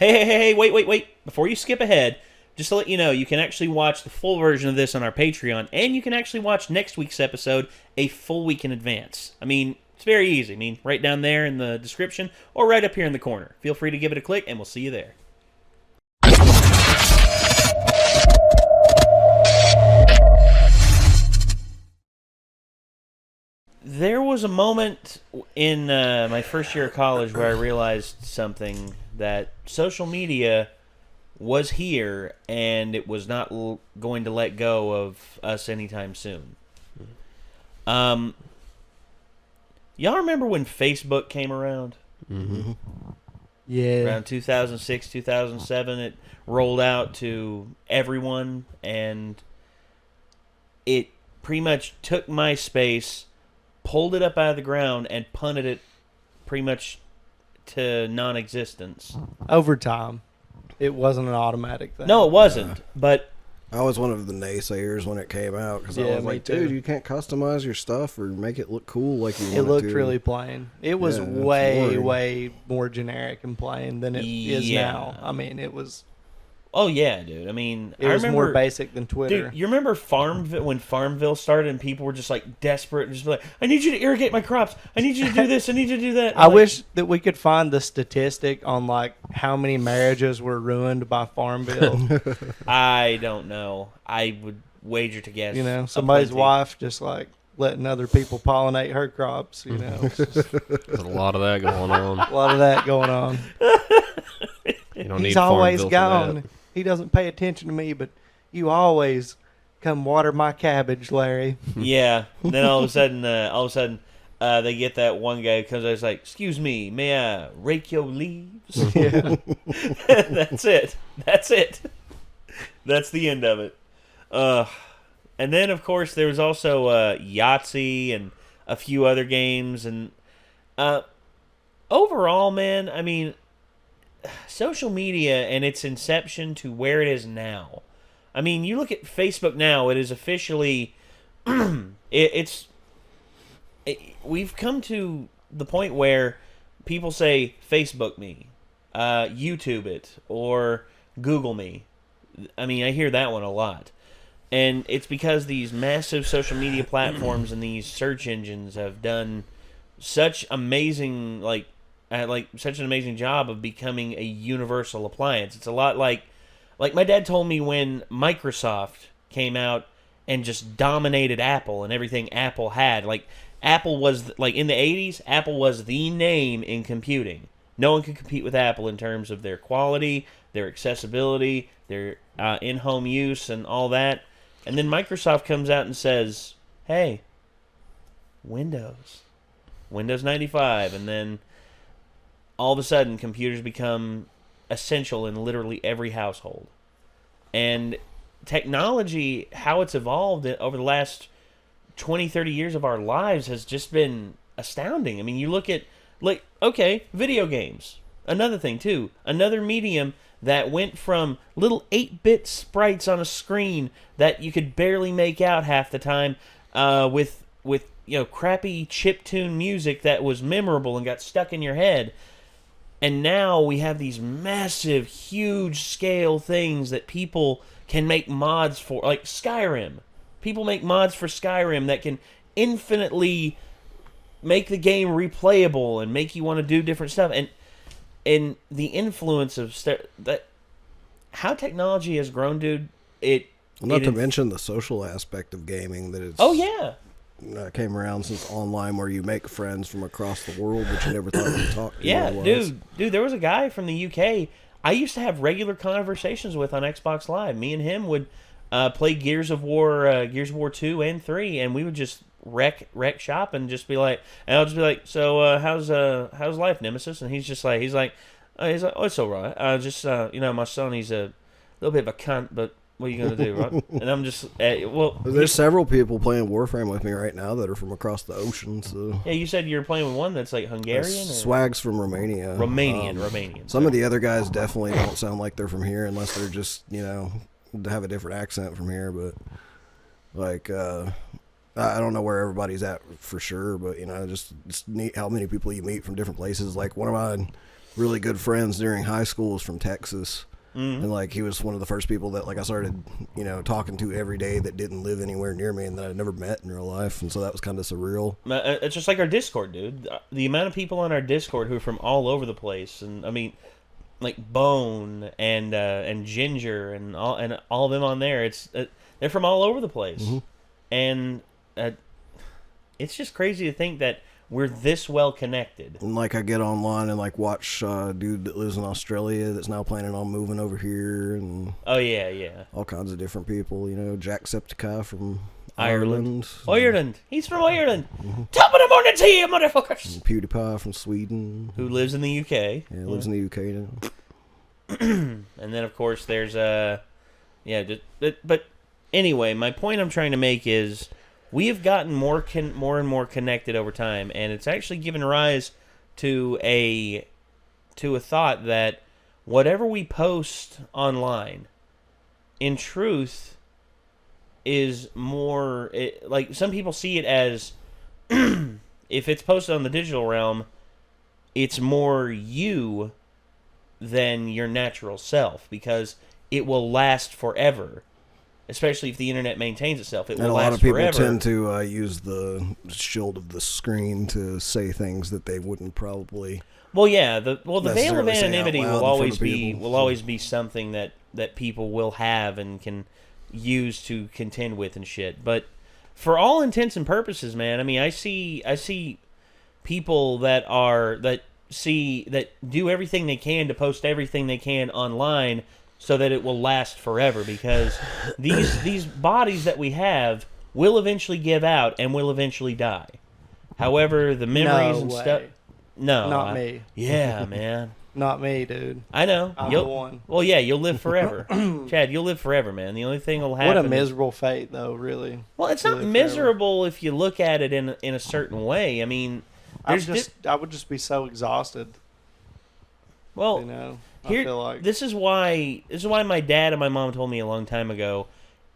Hey, wait. Before you skip ahead, just to let you know, you can actually watch the full version of this on our Patreon, and you can actually watch next week's episode a full week in advance. I mean, it's very easy. I mean, right down there in the description, or right up here in the corner. Feel free to give it a click, and we'll see you there. There was a moment in my first year of college where I realized something, that social media was here and it was not going to let go of us anytime soon. Y'all remember when Facebook came around? Mm-hmm. Yeah. Around 2006, 2007, it rolled out to everyone, and it pretty much took MySpace, pulled it up out of the ground, and punted it pretty much to non-existence. Over time. It wasn't an automatic thing. No, it wasn't. But I was one of the naysayers when it came out because I was me like, too. dude, you can't customize your stuff or make it look cool like you want It looked to. really plain. It was Yeah, way more generic and plain than it is Yeah. now. I mean, it was oh yeah, dude. I mean, it I was remember more basic than Twitter. Dude, you remember Farmville, when Farmville started and people were just like desperate and just like, I need you to irrigate my crops. I need you to do this. I need you to do that. I wish that we could find the statistic on like how many marriages were ruined by Farmville. I don't know. I would wager to guess. You know, somebody's aplenty. wife just like letting other people pollinate her crops. You know, it's just There's a lot of that going on. a lot of that going on. You don't need He's always Farmville for gone. that. He doesn't pay attention to me, but you always come water my cabbage, Larry. Yeah. Then all of a sudden, they get that one guy because I was like, "Excuse me, may I rake your leaves?" Yeah. That's it. That's the end of it. And then of course there was also Yahtzee and a few other games, and overall, man, I mean, social media and its inception to where it is now. I mean, you look at Facebook now; it is officially we've come to the point where people say Facebook me, YouTube it, or Google me. I mean, I hear that one a lot. And it's because these massive social media platforms and these search engines have done such amazing, such an amazing job of becoming a universal appliance. It's a lot like my dad told me when Microsoft came out and just dominated Apple and everything Apple had. Like, Apple was, like, in the 80s, Apple was the name in computing. No one could compete with Apple in terms of their quality, their accessibility, their in-home use, and all that. And then Microsoft comes out and says, hey, Windows 95. And then all of a sudden, computers become essential in literally every household. And technology, how it's evolved over the last 20, 30 years of our lives has just been astounding. I mean, you look at, video games. Another thing, too. Another medium that went from little 8-bit sprites on a screen that you could barely make out half the time with crappy chiptune music that was memorable and got stuck in your head. And now we have these massive, huge scale things that people can make mods for, like Skyrim. People make mods for Skyrim that can infinitely make the game replayable and make you want to do different stuff. And the influence of that, how technology has grown, dude. Not to mention the social aspect of gaming that it's. Oh yeah. Came around since online, where you make friends from across the world, but you never thought you'd talk to. Yeah, otherwise. dude. There was a guy from the UK I used to have regular conversations with on Xbox Live. Me and him would play Gears of War 2 and 3, and we would just wreck shop and just be like, and I'll just be like, so how's life, Nemesis? And he's like, oh, it's all right. My son, he's a little bit of a cunt, but what are you gonna do, right? And I'm just there's several people playing Warframe with me right now that are from across the ocean. So yeah, you said you're playing with one that's like Hungarian. Swag's from Romania. Romanian. Some of the other guys definitely don't sound like they're from here, unless they're just have a different accent from here. But I don't know where everybody's at for sure. But it's neat how many people you meet from different places. Like one of my really good friends during high school was from Texas. And like he was one of the first people that like I started, talking to every day that didn't live anywhere near me and that I'd never met in real life, and so that was kind of surreal. It's just like our Discord, dude. The amount of people on our Discord who are from all over the place, and I mean, like Bone and Ginger and all of them on there. They're from all over the place, and it's just crazy to think that we're this well connected. And like I get online and like watch a dude that lives in Australia that's now planning on moving over here, and all kinds of different people. Jacksepticeye from Ireland. He's from Ireland. Top of the morning to you, motherfuckers. And PewDiePie from Sweden, who lives in the UK. Yeah, lives in the UK now. And then of course there's but anyway, my point I'm trying to make is, we have gotten more and more connected over time, and it's actually given rise to a thought that whatever we post online, in truth, is more like some people see it as if it's posted on the digital realm, it's more you than your natural self, because it will last forever. Especially if the internet maintains itself, it will last forever. And a lot of people tend to use the shield of the screen to say things that they wouldn't probably. Well, yeah. The veil of anonymity will always be something that people will have and can use to contend with and shit. But for all intents and purposes, man, I mean, I see people that do everything they can to post everything they can online, so that it will last forever, because these bodies that we have will eventually give out and will eventually die. However, the memories and stuff. No, not me. Yeah, man. Not me, dude. I know. I'm the one. Well, yeah, you'll live forever, Chad. You'll live forever, man. The only thing will happen. What a miserable fate, though. Really. Well, it's not miserable if you look at it in a certain way. I mean, I would just be so exhausted. Well, I feel like this is why my dad and my mom told me a long time ago,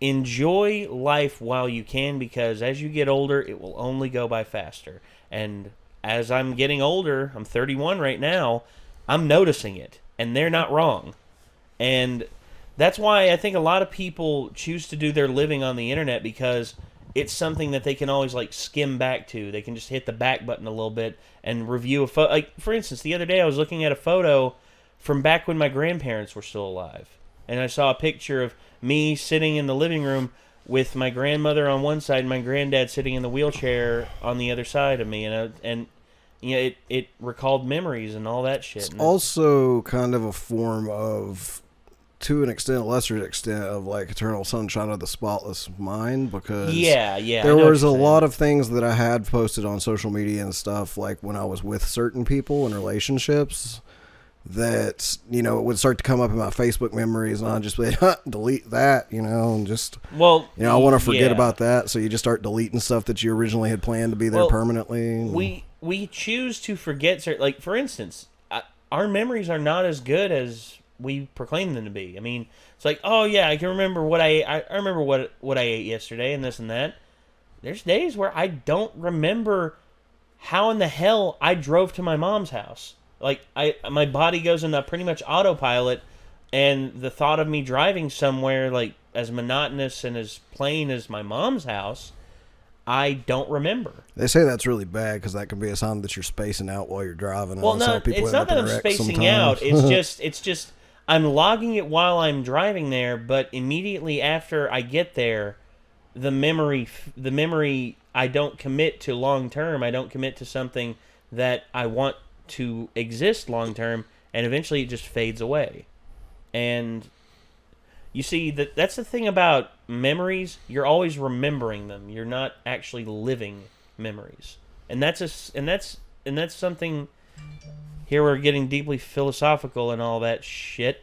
enjoy life while you can, because as you get older, it will only go by faster. And as I'm getting older, I'm 31 right now, I'm noticing it, and they're not wrong. And that's why I think a lot of people choose to do their living on the internet, because it's something that they can always like skim back to. They can just hit the back button a little bit and review a photo. Like, for instance, the other day I was looking at a photo from back when my grandparents were still alive, and I saw a picture of me sitting in the living room with my grandmother on one side and my granddad sitting in the wheelchair on the other side of me, and it recalled memories and all that shit. It's also kind of a form of, to an extent, a lesser extent, of like eternal sunshine of the spotless mind, because there was a lot of things that I had posted on social media and stuff, like when I was with certain people in relationships, that it would start to come up in my Facebook memories, and I'd just be delete that, and just I want to forget about that, so you just start deleting stuff that you originally had planned to be there permanently. We choose to forget certain, like, for instance, our memories are not as good as we proclaim them to be. I mean, it's like, oh yeah, I can remember what I remember what I ate yesterday and this and that. There's days where I don't remember how in the hell I drove to my mom's house. Like, my body goes into pretty much autopilot, and the thought of me driving somewhere like as monotonous and as plain as my mom's house, I don't remember. They say that's really bad, because that can be a sign that you're spacing out while you're driving. Well, no, it's not that I'm spacing out. It's just I'm logging it while I'm driving there, but immediately after I get there, the memory I don't commit to long term. I don't commit to something that I want to exist long term, and eventually it just fades away. And you see, that's the thing about memories. You're always remembering them. You're not actually living memories, and that's something. Here we're getting deeply philosophical and all that shit.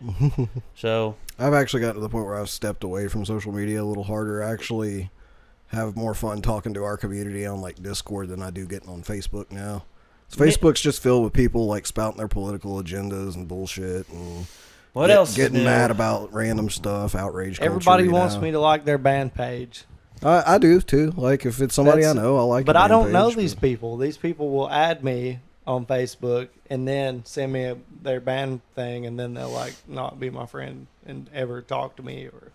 So I've actually gotten to the point where I've stepped away from social media a little harder. I actually have more fun talking to our community on like Discord than I do getting on Facebook now. Facebook's just filled with people like spouting their political agendas and bullshit, and getting mad about random stuff, outrage culture. Everybody wants me to like their band page. I do too. Like, if it's somebody I know, I like. But I don't know these people. These people will add me on Facebook, and then send me their band thing, and then they'll like not be my friend and ever talk to me or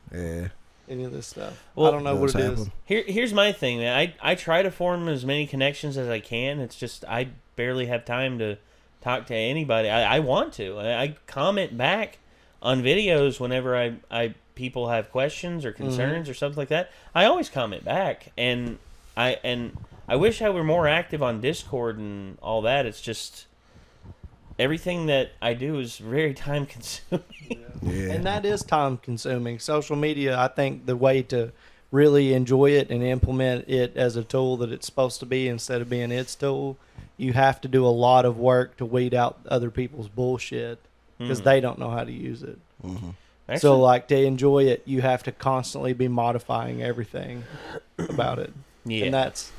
any of this stuff. Well, I don't know what it is. Here's my thing, man. I try to form as many connections as I can. It's just I barely have time to talk to anybody. I want to. I comment back on videos whenever I people have questions or concerns or something like that. I always comment back, and I wish I were more active on Discord and all that. It's just everything that I do is very time consuming. Yeah. And that is time consuming. Social media, I think the way to really enjoy it and implement it as a tool that it's supposed to be instead of being its tool, you have to do a lot of work to weed out other people's bullshit because they don't know how to use it. Actually, so like to enjoy it, you have to constantly be modifying everything about it. And that's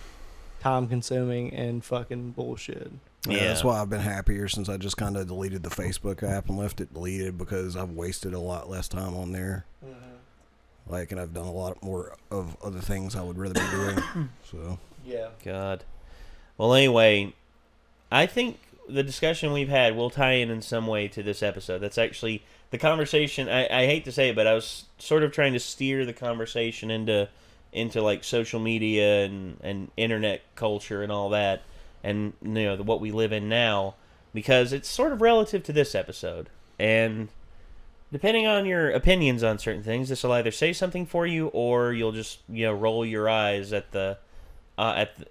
time consuming and fucking bullshit. Yeah, that's why I've been happier since I just kind of deleted the Facebook app and left it deleted because I've wasted a lot less time on there. Like, and I've done a lot more of other things I would rather be doing. So God. Well, anyway, I think the discussion we've had will tie in some way to this episode. That's actually the conversation. I hate to say it, but I was sort of trying to steer the conversation into like social media and internet culture and all that, and what we live in now, because it's sort of relative to this episode. And depending on your opinions on certain things, this will either say something for you, or you'll just roll your eyes at the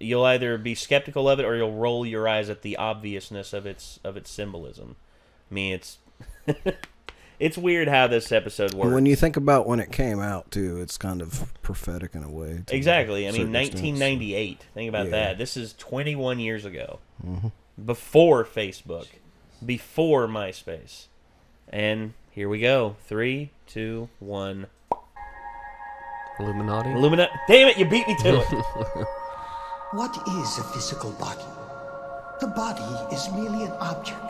you'll either be skeptical of it, or you'll roll your eyes at the obviousness of its symbolism. I mean, it's it's weird how this episode works. When you think about when it came out, too, it's kind of prophetic in a way. Exactly. I mean, 1998. Think about that. This is 21 years ago. Before Facebook. Before MySpace. And here we go. 3, 2, 1. Illuminati? Damn it, you beat me to it. What is a physical body? The body is merely an object.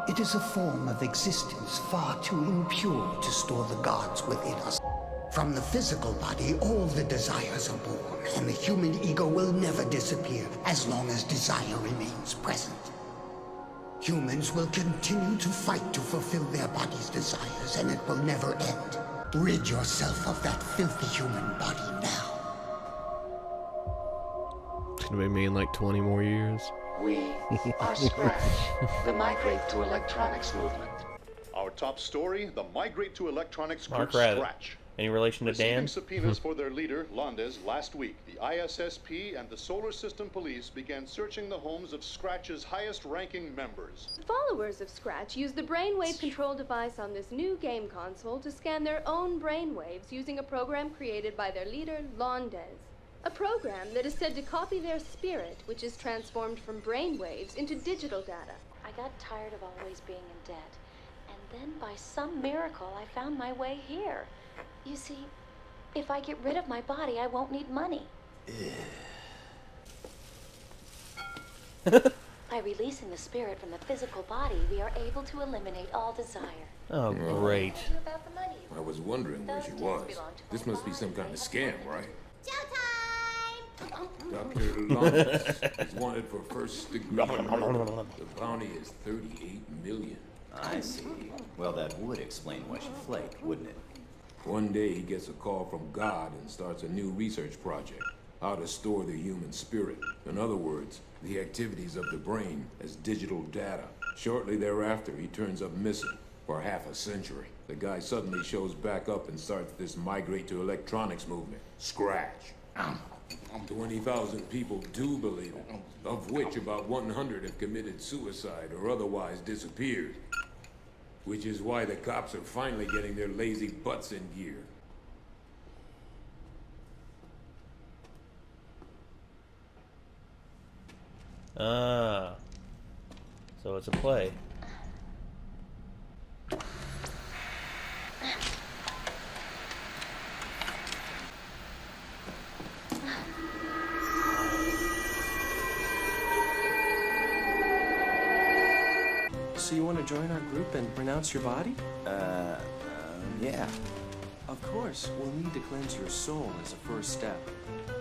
It is a form of existence far too impure to store the gods within us. From the physical body, all the desires are born, and the human ego will never disappear as long as desire remains present. Humans will continue to fight to fulfill their body's desires, and it will never end. Rid yourself of that filthy human body now. It's gonna be me in like 20 more years. We are Scratch, the Migrate to Electronics movement. Our top story, the Migrate to Electronics group Scratch. Any relation to Dan? Receiving subpoenas for their leader, Landes, last week, the ISSP and the Solar System Police began searching the homes of Scratch's highest-ranking members. Followers of Scratch use the brainwave control device on this new game console to scan their own brainwaves using a program created by their leader, Landes. A program that is said to copy their spirit, which is transformed from brainwaves into digital data. I got tired of always being in debt, and then by some miracle I found my way here. You see, if I get rid of my body, I won't need money. By releasing the spirit from the physical body, we are able to eliminate all desire. Oh, great. I was wondering where she was. This must be some kind of scam, right? Dr. Landes is wanted for first-degree murder. The bounty is $38 million. I see. Well, that would explain why she flaked, wouldn't it? One day he gets a call from God and starts a new research project. How to store the human spirit. In other words, the activities of the brain as digital data. Shortly thereafter, he turns up missing for half a century. The guy suddenly shows back up and starts this Migrate to Electronics movement. Scratch. 20,000 people do believe it, of which about 100 have committed suicide or otherwise disappeared. Which is why the cops are finally getting their lazy butts in gear. Ah. So it's a play. So you want to join our group and renounce your body? Yeah. Of course, we'll need to cleanse your soul as a first step.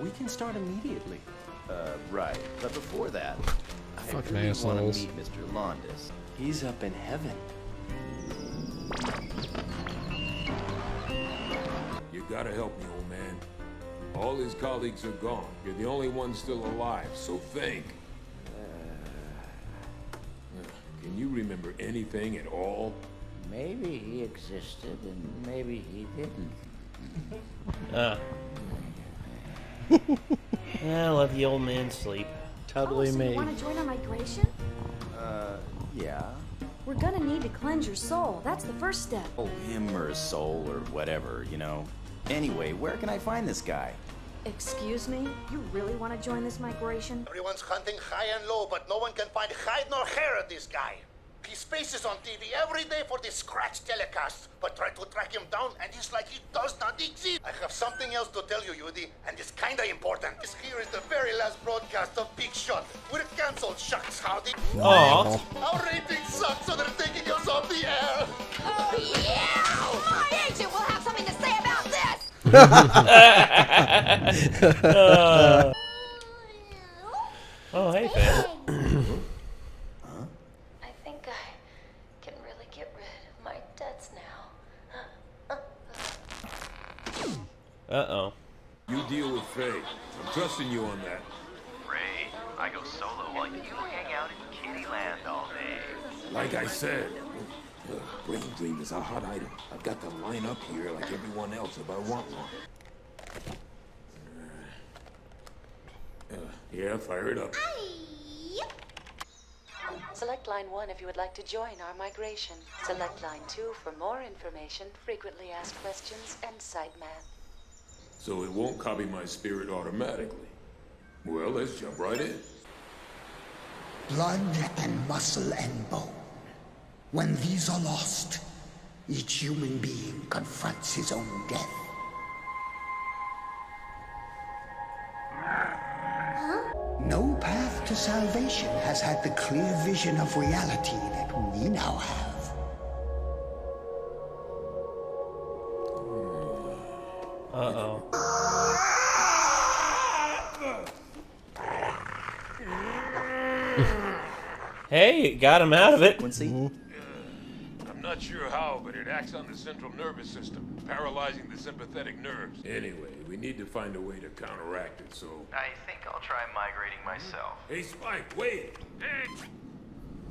We can start immediately. Right. But before that, Fucking I assholes. want to meet Mr. Londes. He's up in heaven. You gotta help me, old man. All his colleagues are gone. You're the only one still alive, so think. Can you remember anything at all? Maybe he existed and maybe he didn't. Let the old man sleep. Totally so me. You want to join our migration? Yeah. We're gonna need to cleanse your soul. That's the first step. Oh, him or his soul or whatever, you know. Anyway, where can I find this guy? Excuse me? You really want to join this migration? Everyone's hunting high and low, but no one can find hide nor hair of this guy. His face is on TV every day for the scratch telecasts, but try to track him down, and it's like he does not exist. I have something else to tell you, Yudi, and it's kinda important. This here is the very last broadcast of Big Shot. We're cancelled, shucks, howdy. Aww. Our ratings suck, so they're taking us off the air. Oh, yeah! My agent will have something to say about this! Oh, hey, fam. I think I can really get rid of my debts now. Uh-oh. You deal with Faye. I'm trusting you on that. Ray, I go solo while you hang out in Kittyland all day. Like I said, Brain Dream is a hot item. I've got to line up here like everyone else if I want one. Yeah, fire it up. Select line 1 if you would like to join our migration. Select line 2 for more information, frequently asked questions, and site math. So it won't copy my spirit automatically. Well, let's jump right in. Blood and muscle and bone. When these are lost, each human being confronts his own death. No path to salvation has had the clear vision of reality that we now have. Uh-oh. Hey, got him out of it. I'm not sure how, but it acts on the central nervous system, paralyzing the sympathetic nerves. Anyway, we need to find a way to counteract it, so... I think I'll try migrating myself. Hey, Spike, wait! Hey!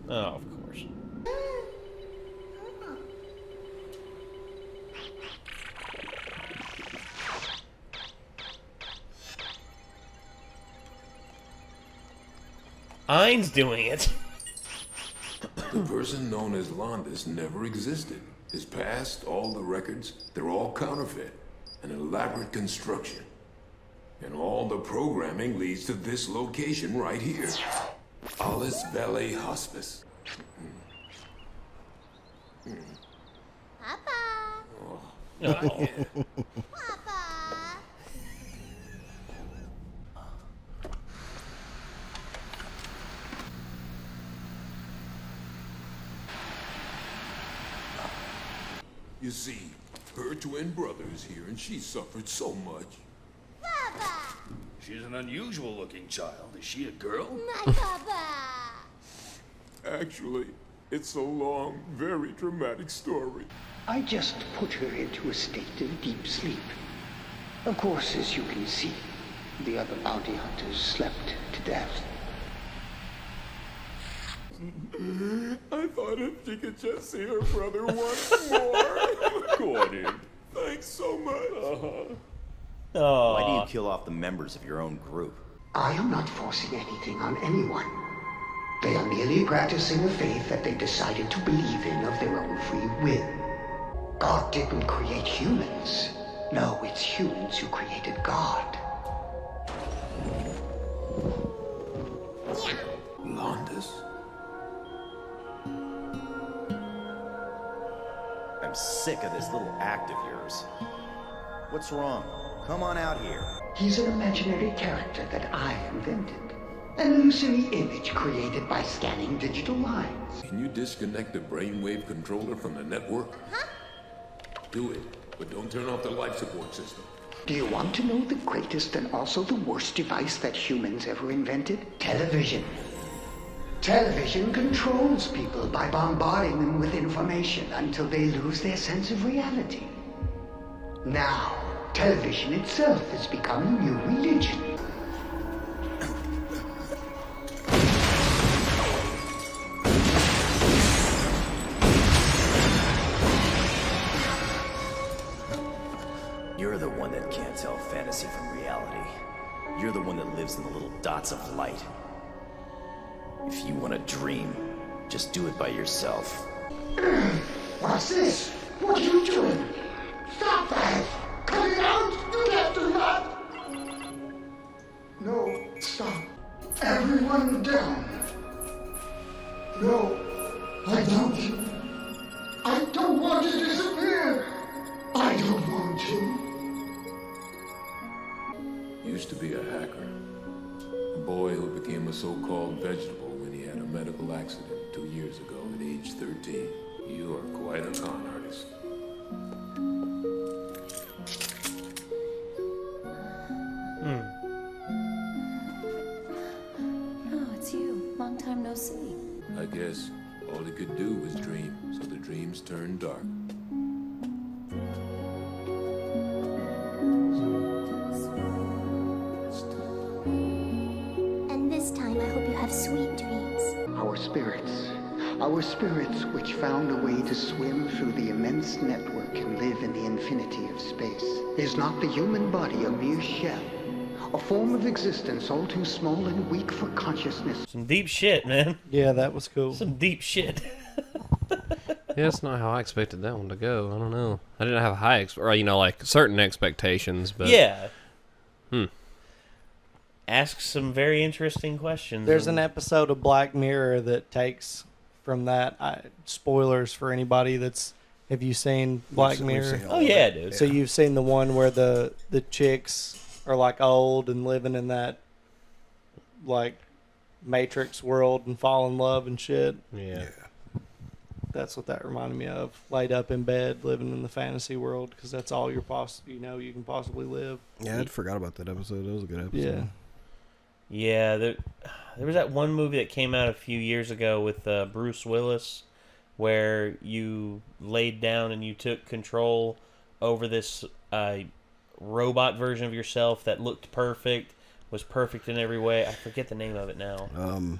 Oh, of course. Ein's doing it. The person known as Londes never existed. His past, all the records, they're all counterfeit. An elaborate construction. And all the programming leads to this location right here. Alice Valley Hospice. Papa! Oh. Papa! You see, her twin brother's here and she suffered so much. Papa! She's an unusual looking child. Is she a girl? My papa! Actually, it's a long, very dramatic story. I just put her into a state of deep sleep. Of course, as you can see, the other bounty hunters slept to death. I thought if she could just see her brother once more. Gordon, thanks so much. Why do you kill off the members of your own group? I am not forcing anything on anyone. They are merely practicing a faith that they decided to believe in of their own free will. God didn't create humans. No, it's humans who created God. Londes? I'm sick of this little act of yours. What's wrong? Come on out here. He's an imaginary character that I invented. An illusory image created by scanning digital lines. Can you disconnect the brainwave controller from the network? Huh? Do it, but don't turn off the life support system. Do you want to know the greatest and also the worst device that humans ever invented? Television. Television controls people by bombarding them with information until they lose their sense of reality. Now, television itself has become a new religion. You're the one that can't tell fantasy from reality. You're the one that lives in the little dots of light. If you want to dream, just do it by yourself. What's this? What are you doing? Stop that! Cut it out! You can't do that! No, stop. Everyone down. No, I don't want to disappear. I don't want to. Used to be a hacker. A boy who became a so-called vegetable when he had a medical accident 2 years ago at age 13. You are quite a con artist. Oh, it's you. Long time no see. I guess all he could do was dream, so the dreams turned dark. And this time I hope you have sweet dreams. Our spirits which found a way to swim through the immense network and live in the infinity of space. Is not the human body a mere shell? A form of existence all too small and weak for consciousness. Some deep shit, man. Yeah, that was cool. Some deep shit. Yeah, that's not how I expected that one to go. I don't know. I didn't have high, like certain expectations, but yeah. Asks some very interesting questions. There's an episode of Black Mirror that takes from that. Spoilers for anybody that's. Have you seen Black Mirror? Oh yeah, dude. So you've seen the one where the chicks are like old and living in that like Matrix world and fall in love and shit. Yeah. That's what that reminded me of. Laid up in bed, living in the fantasy world, because that's all you can possibly live. Yeah, I forgot about that episode. That was a good episode. Yeah. There was that one movie that came out a few years ago with Bruce Willis, where you laid down and you took control over this robot version of yourself that looked perfect, was perfect in every way. I forget the name of it now. I'm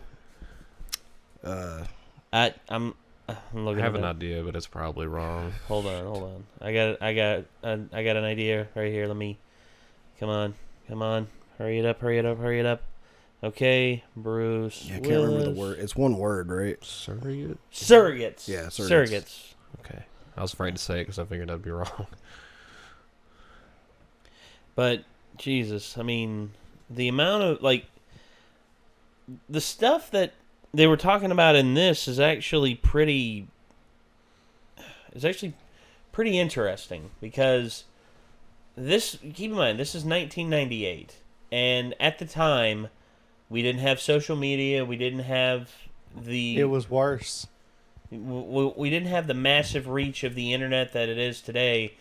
looking. I have an idea, but it's probably wrong. Hold on. I got an idea right here. Come on. Hurry it up. Okay, Bruce. Yeah, I can't remember the word. It's one word, right? Surrogates. Yeah, surrogates. Okay. I was afraid to say it because I figured I'd be wrong. But Jesus, I mean, the amount of the stuff that they were talking about in this is actually pretty interesting, because keep in mind, this is 1998, and at the time we didn't have social media, we didn't have it was worse. We didn't have the massive reach of the internet that it is today.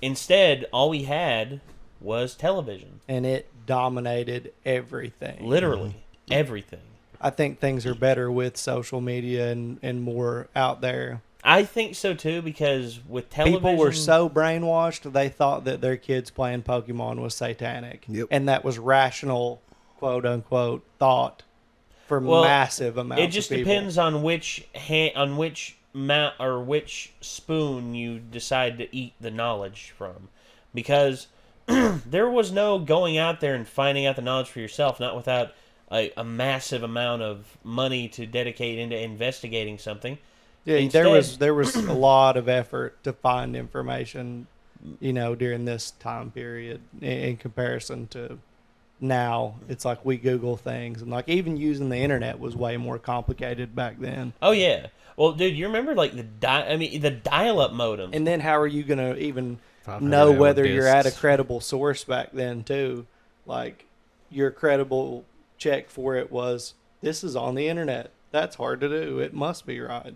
Instead, all we had was television, and it dominated everything. Literally everything. I think things are better with social media and more out there. I think so too, because with television, people were so brainwashed they thought that their kids playing Pokemon was satanic, and that was rational, quote unquote, thought for massive amounts. It just of people. depends on which which spoon you decide to eat the knowledge from, because there was no going out there and finding out the knowledge for yourself, not without a massive amount of money to dedicate into investigating something. Yeah, Instead, there was a lot of effort to find information, during this time period in comparison to now. It's like we Google things, and like even using the internet was way more complicated back then. Oh yeah, well, dude, you remember the dial-up modem, and then how are you gonna even know whether you're at a credible source back then too? Like your credible check for it was, this is on the internet. That's hard to do. It must be right.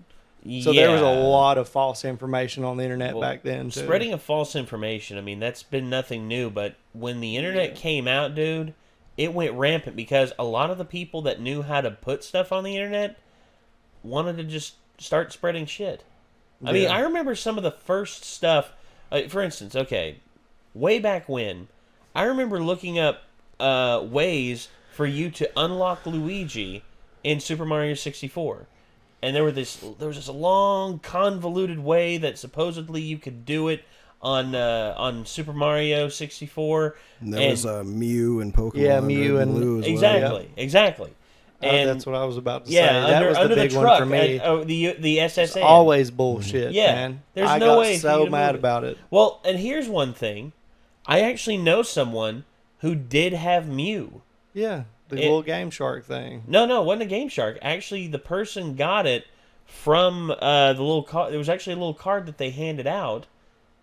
So there was a lot of false information on the internet back then too. Spreading of false information, I mean, that's been nothing new, but when the internet came out, dude, it went rampant, because a lot of the people that knew how to put stuff on the internet wanted to just start spreading shit. I mean, I remember some of the first stuff. For instance, way back when, I remember looking up ways for you to unlock Luigi in Super Mario 64. And there was this long, convoluted way that supposedly you could do it on Super Mario 64. And there was Mew and Pokemon. Yeah, Mew and Blue as exactly. And that's what I was about to say. Yeah, That was the big one for me. The SSN. It's always bullshit, man. There's I no got way so mad about it. Well, and here's one thing. I actually know someone who did have Mew. Yeah, the little Game Shark thing. No, it wasn't a Game Shark. Actually, the person got it from the little card. There was actually a little card that they handed out,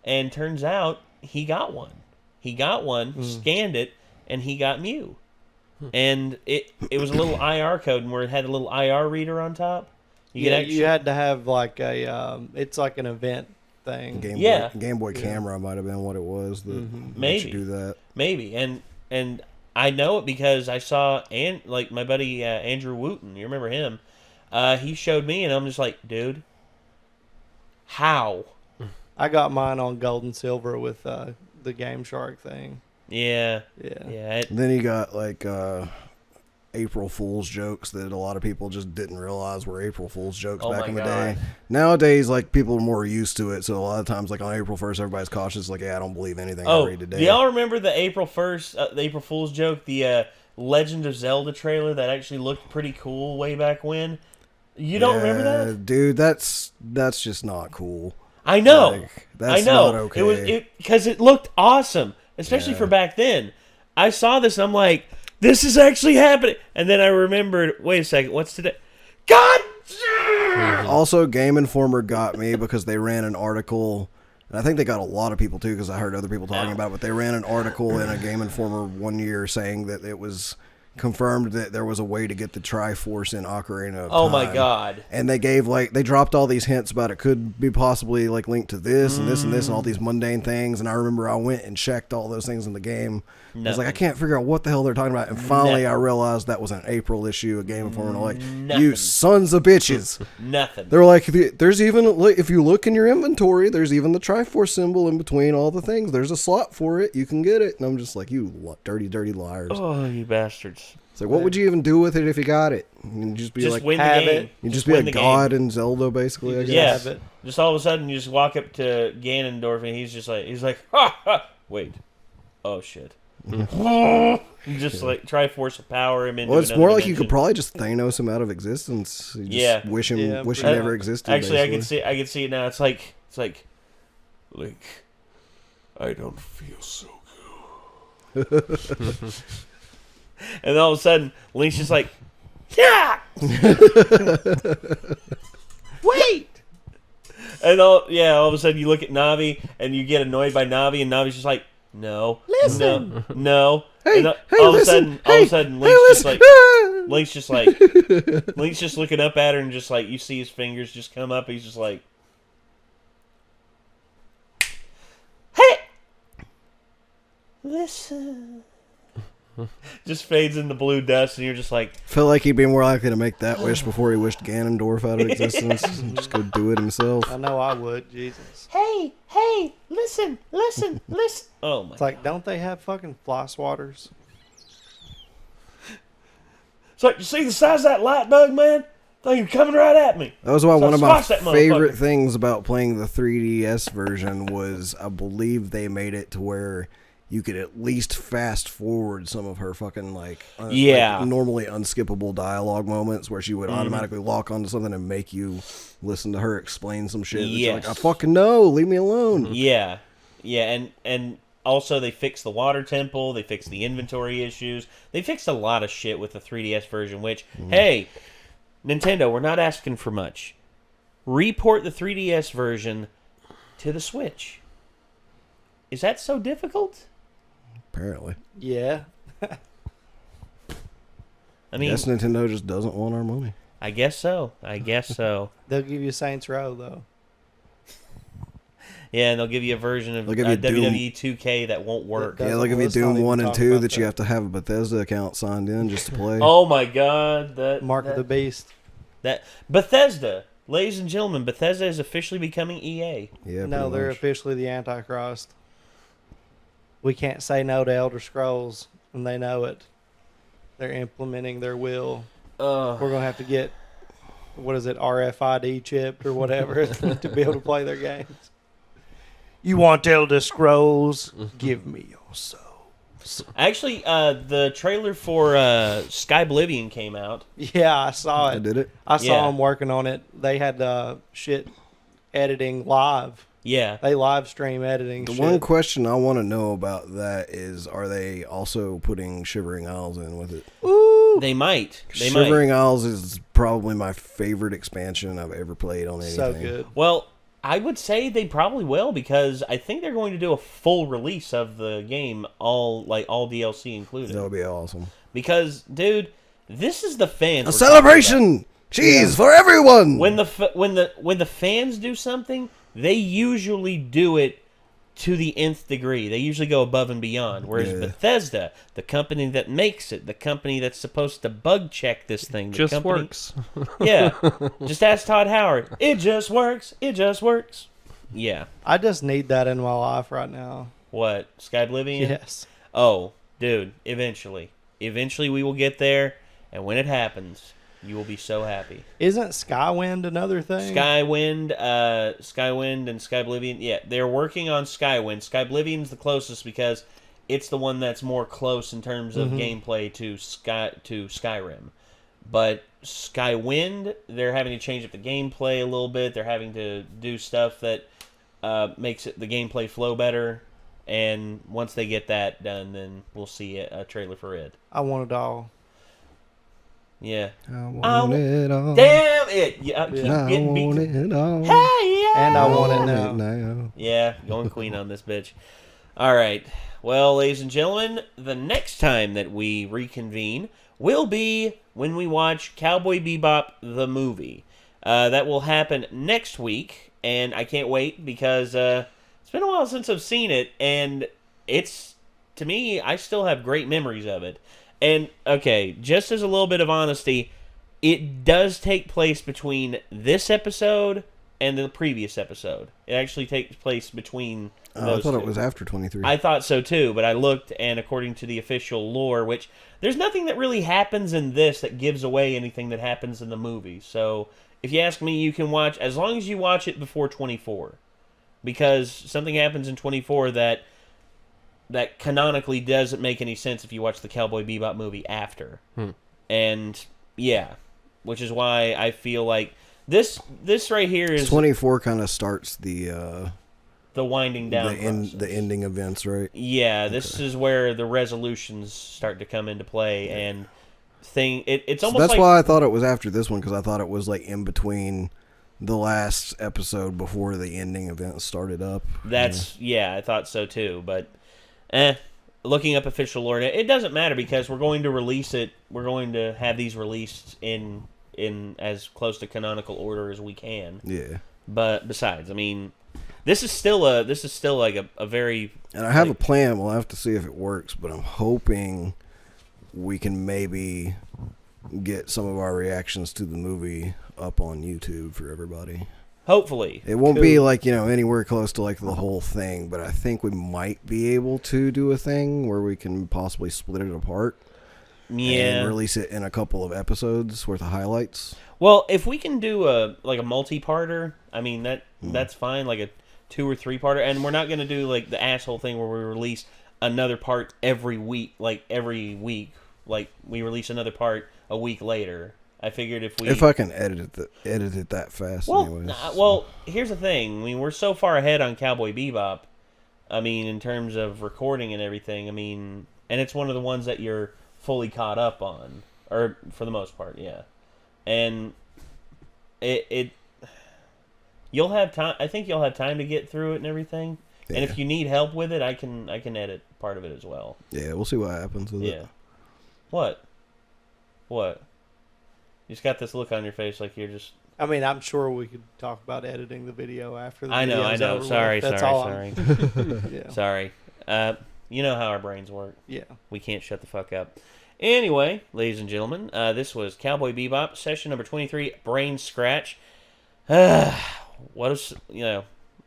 and turns out he got one. He got one, scanned it, and he got Mew. And it was a little IR code, where it had a little IR reader on top. You had to have like a it's like an event thing. Game Boy camera might have been what it was. Maybe do that. Maybe, and I know it because I saw my buddy Andrew Wooten. You remember him? He showed me, and I'm just like, dude, how? I got mine on gold and silver with the Game Shark thing. Yeah. Then you got like April Fool's jokes that a lot of people just didn't realize were April Fool's jokes back in the day. Nowadays, like, people are more used to it, so a lot of times, like, on April 1st, everybody's cautious, like, I don't believe anything I read today. Do y'all remember the April 1st, the April Fool's joke, the Legend of Zelda trailer that actually looked pretty cool way back when? You don't remember that? Dude, that's just not cool. I know. Like, that's not okay. It was because it looked awesome, especially for back then. I saw this and I'm like, this is actually happening. And then I remembered, wait a second, what's today? God! Also, Game Informer got me because they ran an article, and I think they got a lot of people too because I heard other people talking about it, but they ran an article in a Game Informer one year saying that it was confirmed that there was a way to get the Triforce in Ocarina of Time. Oh my god. And they gave, like, they dropped all these hints about it could be possibly, like, linked to this and this and this and all these mundane things. And I remember I went and checked all those things in the game. I was like, I can't figure out what the hell they're talking about. And finally I realized that was an April issue of Game Informer. And I'm like, you sons of bitches. Nothing. They're like, there's even, if you look in your inventory, there's even the Triforce symbol in between all the things. There's a slot for it. You can get it. And I'm just like, you dirty, dirty liars. Oh, you bastards. It's like, what would you even do with it if you got it? You'd just be like, win the game. You'd just be a god in Zelda, basically, I guess. Yeah, just all of a sudden you just walk up to Ganondorf and he's like, ha, ha, wait. Oh, shit. You just like Triforce of power him into Well, it's more like dimension. you could probably just Thanos him out of existence. You just wish he never existed. Actually, basically. I can see it now. It's like Link, I don't feel so good. And all of a sudden, Link's just like, yeah! Wait! And all of a sudden you look at Navi and you get annoyed by Navi, and Navi's just like, no. Listen. No. Hey, and all of a sudden, Link's just looking up at her, and just like, you see his fingers just come up, he's just like, hey! Listen. Just fades into blue dust, and you're just like, feel like he'd be more likely to make that wish before he wished Ganondorf out of existence. And just go do it himself. I know I would. Jesus. Hey, listen. Oh my! It's like, don't they have fucking fly swatters? It's like, you see the size of that light bug, man? Thing coming right at me. That was why one of my favorite things about playing the 3DS version was, I believe they made it to where you could at least fast forward some of her fucking like normally unskippable dialogue moments where she would automatically lock onto something and make you listen to her explain some shit. You're like, I fucking know, leave me alone. Yeah, and also they fixed the water temple, they fixed the inventory issues, they fixed a lot of shit with the 3DS version. Which, hey, Nintendo, we're not asking for much. Report the 3DS version to the Switch. Is that so difficult? Apparently. Yeah. I mean, guess Nintendo just doesn't want our money. I guess so. They'll give you Saints Row, though. Yeah, and they'll give you a version of WWE 2K that won't work. Yeah, they'll give you Doom 1 and 2 that you have to have a Bethesda account signed in just to play. Oh my god. Mark of the Beast. That Bethesda, ladies and gentlemen, Bethesda is officially becoming EA. Yeah, no, they're officially the Antichrist. We can't say no to Elder Scrolls, and they know it. They're implementing their will. We're going to have to get, what is it, RFID chipped or whatever to be able to play their games. You want Elder Scrolls? Give me your soul. Actually, the trailer for Sky Oblivion came out. Yeah, I saw it. Did it? I saw them working on it. They had shit editing live. Yeah. They live stream editing The shit. one question I want to know about that is, are they also putting Shivering Isles in with it? Ooh. They might. Shivering Isles is probably my favorite expansion I've ever played on anything. So good. Well, I would say they probably will, because I think they're going to do a full release of the game, all DLC included. That would be awesome. Because, dude, this is the fans. A celebration! Cheese for everyone! When the fans do something, they usually do it to the nth degree. They usually go above and beyond. Whereas Bethesda, the company that makes it, the company that's supposed to bug check this thing, works. Yeah. Just ask Todd Howard. It just works. It just works. Yeah. I just need that in my life right now. What? Sky Oblivion? Yes. Oh, dude, eventually. Eventually we will get there, and when it happens, you will be so happy. Isn't Skywind another thing? Skywind and Sky Oblivion. Yeah, they're working on Skywind. Sky Oblivion's the closest because it's the one that's more close in terms of gameplay to Skyrim. But Skywind, they're having to change up the gameplay a little bit. They're having to do stuff that makes the gameplay flow better. And once they get that done, then we'll see a trailer for it. I want it all. Yeah. I want it all. Damn it! Yeah, keep I getting want beat. it all. Hey, yeah. And I want it now. Yeah, going queen on this bitch. All right. Well, ladies and gentlemen, the next time that we reconvene will be when we watch Cowboy Bebop the movie. That will happen next week, and I can't wait because it's been a while since I've seen it, and it's, to me, I still have great memories of it. And, okay, just as a little bit of honesty, it does take place between this episode and the previous episode. It actually takes place between those I thought two. it was after 23. I thought so too, but I looked, and according to the official lore, which there's nothing that really happens in this that gives away anything that happens in the movie. So, if you ask me, you can watch, as long as you watch it before 24. Because something happens in 24 that canonically doesn't make any sense if you watch the Cowboy Bebop movie after. And, yeah. Which is why I feel like this right here is 24 kind of starts the winding down the ending events, right? Yeah, this is where the resolutions start to come into play, and it's almost that's like, why I thought it was after this one, because I thought it was like in between the last episode before the ending event started up. I thought so too, but looking up official lore, it doesn't matter because we're going to release it. We're going to have these released in as close to canonical order as we can. Yeah. But besides, I mean, this is still like a very, and I have a plan. We'll have to see if it works, but I'm hoping we can maybe get some of our reactions to the movie up on YouTube for everybody. Hopefully. It won't be like, anywhere close to like the whole thing, but I think we might be able to do a thing where we can possibly split it apart. Yeah. And release it in a couple of episodes worth of highlights. Well, if we can do a multi-parter, I mean that's fine, like a 2 or 3-parter, and we're not going to do like the asshole thing where we release another part every week, like we release another part a week later. I figured if I can edit it that fast. Well, here's the thing. I mean, we're so far ahead on Cowboy Bebop. I mean, in terms of recording and everything. I mean, and it's one of the ones that you're fully caught up on, or for the most part, yeah. And you'll have time. I think you'll have time to get through it and everything. Yeah. And if you need help with it, I can edit part of it as well. Yeah, we'll see what happens with it. Yeah. What? You just got this look on your face like you're just... I mean, I'm sure we could talk about editing the video after the I know. Sorry. Yeah. Sorry. You know how our brains work. Yeah. We can't shut the fuck up. Anyway, ladies and gentlemen, this was Cowboy Bebop, session number 23, Brain Scratch. What is,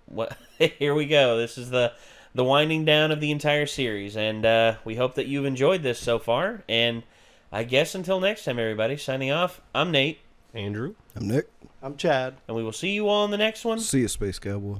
what? Here we go. This is the winding down of the entire series, and we hope that you've enjoyed this so far. And I guess until next time, everybody, signing off, I'm Nate. Andrew. I'm Nick. I'm Chad. And we will see you all in the next one. See you, Space Cowboy.